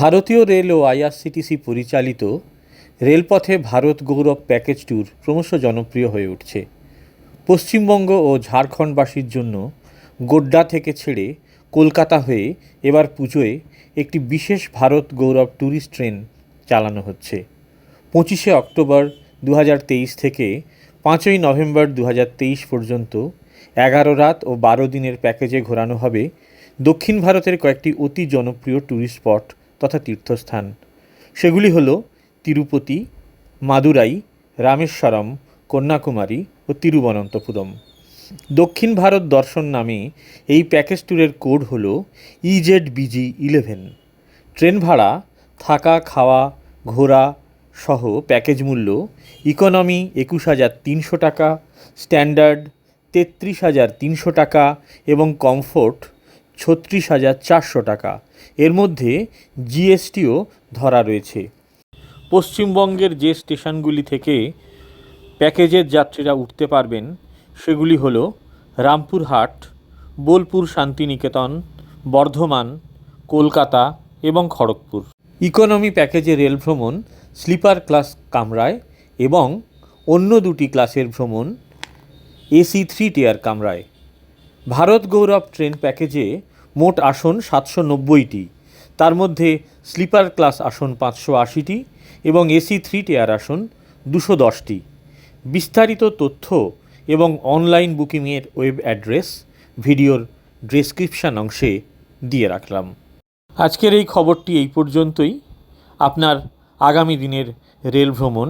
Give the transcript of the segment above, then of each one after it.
ভারতীয় রেল ও আইআরসিটিসি পরিচালিত রেলপথে ভারত গৌরব প্যাকেজ ট্যুর ক্রমশ জনপ্রিয় হয়ে উঠছে। পশ্চিমবঙ্গ ও ঝাড়খণ্ডবাসীর জন্য গোড্ডা থেকে ছেড়ে কলকাতা হয়ে এবার পুজোয় একটি বিশেষ ভারত গৌরব ট্যুরিস্ট ট্রেন চালানো হচ্ছে। 25শে অক্টোবর 2023 থেকে 5ই নভেম্বর 2023 পর্যন্ত 11 রাত ও 12 দিনের প্যাকেজে ঘোরানো হবে দক্ষিণ ভারতের কয়েকটি অতি জনপ্রিয় ট্যুরিস্ট স্পট তথা তীর্থস্থান। সেগুলি হলো তিরুপতি, মাদুরাই, রামেশ্বরম, কন্যাকুমারী ও তিরুবনন্তপুরম। দক্ষিণ ভারত দর্শন নামে এই প্যাকেজ ট্যুরের কোড হল EZBG11। ট্রেন ভাড়া, থাকা, খাওয়া, ঘোরা সহ প্যাকেজ মূল্য ইকোনমি 21,300 টাকা, স্ট্যান্ডার্ড 33,300 টাকা এবং কমফোর্ট 36,400 টাকা। এর মধ্যে জিএসটিও ধরা রয়েছে। পশ্চিমবঙ্গের যে স্টেশনগুলি থেকে প্যাকেজের যাত্রীরা উঠতে পারবেন সেগুলি হল রামপুরহাট, বোলপুর শান্তিনিকেতন, বর্ধমান, কলকাতা এবং খড়গপুর। ইকোনমি প্যাকেজে রেল ভ্রমণ স্লিপার ক্লাস কামরায় এবং অন্য দুটি ক্লাসের ভ্রমণ AC 3 টিয়ার কামরায়। ভারত গৌরব ট্রেন প্যাকেজে মোট আসন 790টি, তার মধ্যে স্লিপার ক্লাস আসন 580টি এবং AC 3 টিয়ার আসন 210টি। বিস্তারিত তথ্য এবং অনলাইন বুকিংয়ের ওয়েব অ্যাড্রেস ভিডিওর ডেসক্রিপশান অংশে দিয়ে রাখলাম। আজকের এই খবরটি এই পর্যন্তই। আপনার আগামী দিনের রেল ভ্রমণ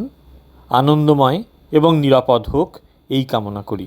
আনন্দময় এবং নিরাপদ হোক এই কামনা করি।